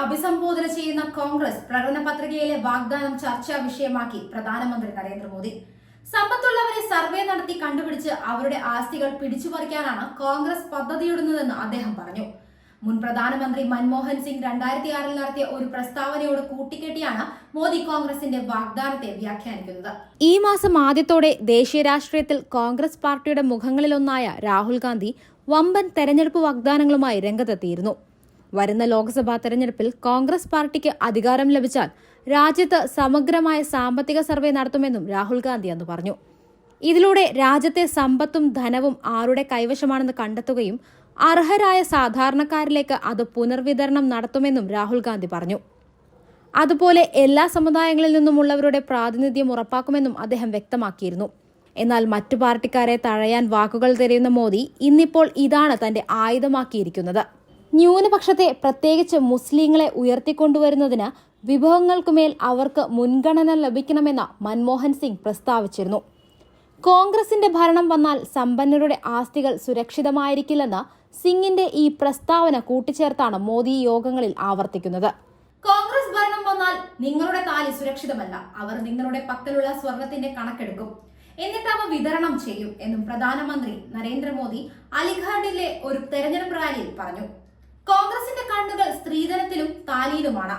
അഭിസംബോധന ചെയ്യുന്ന കോൺഗ്രസ് പ്രകടന പത്രികയിലെ വാഗ്ദാനം ചർച്ചാ വിഷയമാക്കി പ്രധാനമന്ത്രി നരേന്ദ്രമോദി. സമ്പത്തുള്ളവരെ സർവേ നടത്തി കണ്ടുപിടിച്ച് അവരുടെ ആസ്തികൾ പിടിച്ചുപറിക്കാനാണ് കോൺഗ്രസ് പദ്ധതിയിടുന്നതെന്ന് അദ്ദേഹം പറഞ്ഞു. മുൻ പ്രധാനമന്ത്രി മൻമോഹൻ സിംഗ് 2006 നടത്തിയ ഒരു പ്രസ്താവനയോട് കൂട്ടിക്കെട്ടിയാണ് മോദി കോൺഗ്രസിന്റെ വാഗ്ദാനത്തെ വ്യാഖ്യാനിക്കുന്നത്. ഈ മാസം ആദ്യത്തോടെ ദേശീയ രാഷ്ട്രീയത്തിൽ കോൺഗ്രസ് പാർട്ടിയുടെ മുഖങ്ങളിലൊന്നായ രാഹുൽ ഗാന്ധി വമ്പൻ തെരഞ്ഞെടുപ്പ് വാഗ്ദാനങ്ങളുമായി രംഗത്തെത്തിയിരുന്നു. വരുന്ന ലോക്സഭാ തെരഞ്ഞെടുപ്പിൽ കോൺഗ്രസ് പാർട്ടിക്ക് അധികാരം ലഭിച്ചാൽ രാജ്യത്ത് സമഗ്രമായ സാമ്പത്തിക സർവേ നടത്തുമെന്നും രാഹുൽ ഗാന്ധി അന്ന് പറഞ്ഞു. ഇതിലൂടെ രാജ്യത്തെ സമ്പത്തും ധനവും ആരുടെ കൈവശമാണെന്ന് കണ്ടെത്തുകയും അർഹരായ സാധാരണക്കാരിലേക്ക് അത് പുനർവിതരണം നടത്തുമെന്നും രാഹുൽ ഗാന്ധി പറഞ്ഞു. അതുപോലെ എല്ലാ സമുദായങ്ങളിൽ നിന്നുമുള്ളവരുടെ പ്രാതിനിധ്യം ഉറപ്പാക്കുമെന്നും അദ്ദേഹം വ്യക്തമാക്കിയിരുന്നു. എന്നാൽ മറ്റു പാർട്ടിക്കാരെ തഴയാൻ വാക്കുകൾ തിരയുന്ന മോദി ഇന്നിപ്പോൾ ഇതാണ് തന്റെ ആയുധമാക്കിയിരിക്കുന്നത്. ന്യൂനപക്ഷത്തെ, പ്രത്യേകിച്ച് മുസ്ലിങ്ങളെ ഉയർത്തിക്കൊണ്ടുവരുന്നതിന് വിഭവങ്ങൾക്കുമേൽ അവർക്ക് മുൻഗണന ലഭിക്കണമെന്ന് മൻമോഹൻ സിംഗ് പ്രസ്താവിച്ചിരുന്നു. കോൺഗ്രസിന്റെ ഭരണം വന്നാൽ സമ്പന്നരുടെ ആസ്തികൾ സുരക്ഷിതമായിരിക്കില്ലെന്ന് സിംഗിന്റെ ഈ പ്രസ്താവന കൂട്ടിച്ചേർത്താണ് മോദി യോഗങ്ങളിൽ ആവർത്തിക്കുന്നത്. കോൺഗ്രസ് ഭരണം വന്നാൽ നിങ്ങളുടെ താലി സുരക്ഷിതമല്ല, അവർ നിങ്ങളുടെ പക്കലുള്ള സ്വർണത്തിന്റെ കണക്കെടുക്കും, എന്നിട്ട് അവ വിതരണം ചെയ്യും എന്നും പ്രധാനമന്ത്രി നരേന്ദ്രമോദി അലിഗഡിലെ ഒരു തെരഞ്ഞെടുപ്പ് റാലിയിൽ പറഞ്ഞു. കോൺഗ്രസിന്റെ കണ്ണുകൾ സ്ത്രീധനത്തിലും താലിയിലുമാണ്.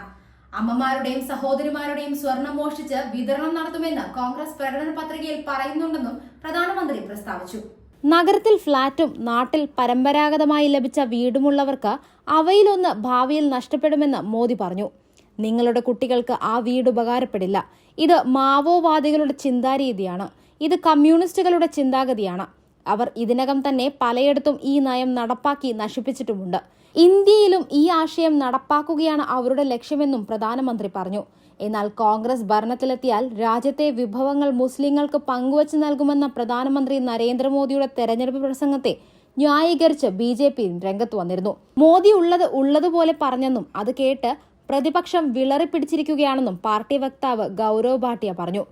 അമ്മമാരുടെയും സഹോദരിമാരുടെയും സ്വർണം മോഷ്ടിച്ച് വിതരണം നടത്തുമെന്ന് കോൺഗ്രസ് പ്രകടന പത്രികയിൽ പറയുന്നുണ്ടെന്നും പ്രധാനമന്ത്രി പ്രസ്താവിച്ചു. നഗരത്തിൽ ഫ്ളാറ്റും നാട്ടിൽ പരമ്പരാഗതമായി ലഭിച്ച വീടുമുള്ളവർക്ക് അവയിലൊന്ന് ഭാവിയിൽ നഷ്ടപ്പെടുമെന്ന് മോദി പറഞ്ഞു. നിങ്ങളുടെ കുട്ടികൾക്ക് ആ വീട് ഉപകാരപ്പെടില്ല. ഇത് മാവോവാദികളുടെ ചിന്താരീതിയാണ്. ഇത് കമ്മ്യൂണിസ്റ്റുകളുടെ ചിന്താഗതിയാണ്. അവർ ഇതിനകം തന്നെ പലയിടത്തും ഈ നയം നടപ്പാക്കി നശിപ്പിച്ചിട്ടുമുണ്ട്. ഇന്ത്യയിലും ഈ ആശയം നടപ്പാക്കുകയാണ് അവരുടെ ലക്ഷ്യമെന്നും പ്രധാനമന്ത്രി പറഞ്ഞു. എന്നാൽ കോൺഗ്രസ് ഭരണത്തിലെത്തിയാൽ രാജ്യത്തെ വിഭവങ്ങൾ മുസ്ലിങ്ങൾക്ക് പങ്കുവച്ച് നൽകുമെന്ന പ്രധാനമന്ത്രി നരേന്ദ്രമോദിയുടെ തെരഞ്ഞെടുപ്പ് പ്രസംഗത്തെ ന്യായീകരിച്ച് BJP രംഗത്ത് വന്നിരുന്നു. മോദി ഉള്ളതുപോലെ പറഞ്ഞെന്നും അത് കേട്ട് പ്രതിപക്ഷം വിളറിപ്പിടിച്ചിരിക്കുകയാണെന്നും പാർട്ടി വക്താവ് ഗൗരവ് ഭാട്ടിയ പറഞ്ഞു.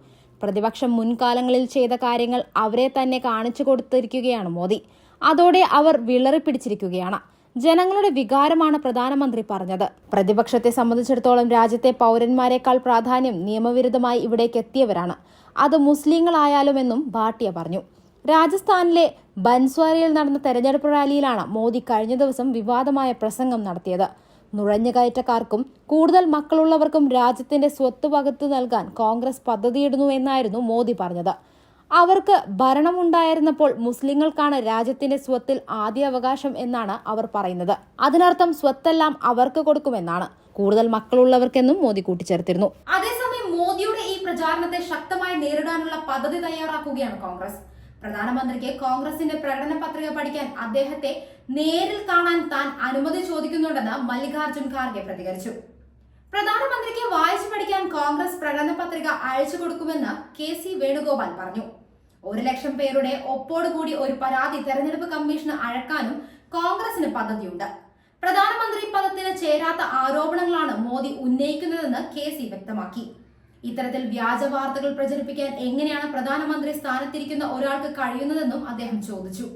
പ്രതിപക്ഷം മുൻകാലങ്ങളിൽ ചെയ്ത കാര്യങ്ങൾ അവരെ തന്നെ കാണിച്ചു കൊടുത്തിരിക്കുകയാണ് മോദി. അതോടെ അവർ വിളറിപ്പിടിച്ചിരിക്കുകയാണ്. ജനങ്ങളുടെ വികാരമാണ് പ്രധാനമന്ത്രി പറഞ്ഞത്. പ്രതിപക്ഷത്തെ സംബന്ധിച്ചിടത്തോളം രാജ്യത്തെ പൗരന്മാരെക്കാൾ പ്രാധാന്യം നിയമവിരുദ്ധമായി ഇവിടേക്ക് എത്തിയവരാണ്. അത് മുസ്ലിങ്ങളായാലുമെന്നും ഭാട്ടിയ പറഞ്ഞു. രാജസ്ഥാനിലെ ബൻസ്വാരയിൽ നടന്ന തെരഞ്ഞെടുപ്പ് റാലിയിലാണ് മോദി കഴിഞ്ഞ ദിവസം വിവാദമായ പ്രസംഗം നടത്തിയത്. നുഴഞ്ഞുകയറ്റക്കാർക്കും കൂടുതൽ മക്കളുള്ളവർക്കും രാജ്യത്തിന്റെ സ്വത്ത് പകുത്തു നൽകാൻ കോൺഗ്രസ് പദ്ധതിയിടുന്നു എന്നായിരുന്നു മോദി പറഞ്ഞത്. അവർക്ക് ഭരണമുണ്ടായിരുന്നപ്പോൾ മുസ്ലിങ്ങൾക്കാണ് രാജ്യത്തിന്റെ സ്വത്തിൽ ആദ്യ അവകാശം എന്നാണ് അവർ പറയുന്നത്. അതിനർത്ഥം സ്വത്തെല്ലാം അവർക്ക് കൊടുക്കുമെന്നാണ്. കൂടുതൽ മക്കളുള്ളവർക്കെന്നും മോദി കൂട്ടിച്ചേർത്തിരുന്നു. അതേസമയം മോദിയുടെ ഈ പ്രചാരണത്തെ ശക്തമായി നേരിടാനുള്ള പദ്ധതി തയ്യാറാക്കുകയാണ് കോൺഗ്രസ്. പ്രധാനമന്ത്രിക്ക് കോൺഗ്രസിന്റെ പ്രകടന പത്രിക പഠിക്കാൻ അദ്ദേഹത്തെ നേരിൽ കാണാൻ താൻ അനുമതി ചോദിക്കുന്നുണ്ടെന്ന് മല്ലികാർജുൻ ഖാർഗെ പ്രതികരിച്ചു. പ്രധാനമന്ത്രിക്ക് വായിച്ചു പഠിക്കാൻ കോൺഗ്രസ് പ്രകടന പത്രിക അയച്ചു കൊടുക്കുമെന്ന് KC വേണുഗോപാൽ പറഞ്ഞു. 1,00,000 പേരുടെ ഒപ്പോടുകൂടി ഒരു പരാതി തെരഞ്ഞെടുപ്പ് കമ്മീഷന് അയക്കാനും കോൺഗ്രസിന് പദ്ധതിയുണ്ട്. പ്രധാനമന്ത്രി പദത്തിന് ചേരാത്ത ആരോപണങ്ങളാണ് മോദി ഉന്നയിക്കുന്നതെന്ന് KC വ്യക്തമാക്കി. ഇത്തരത്തിൽ വ്യാജ വാർത്തകൾ പ്രചരിപ്പിക്കാൻ എങ്ങനെയാണ് പ്രധാനമന്ത്രി സ്ഥാനത്തിരിക്കുന്ന ഒരാൾക്ക് കഴിയുന്നതെന്നും അദ്ദേഹം ചോദിച്ചു.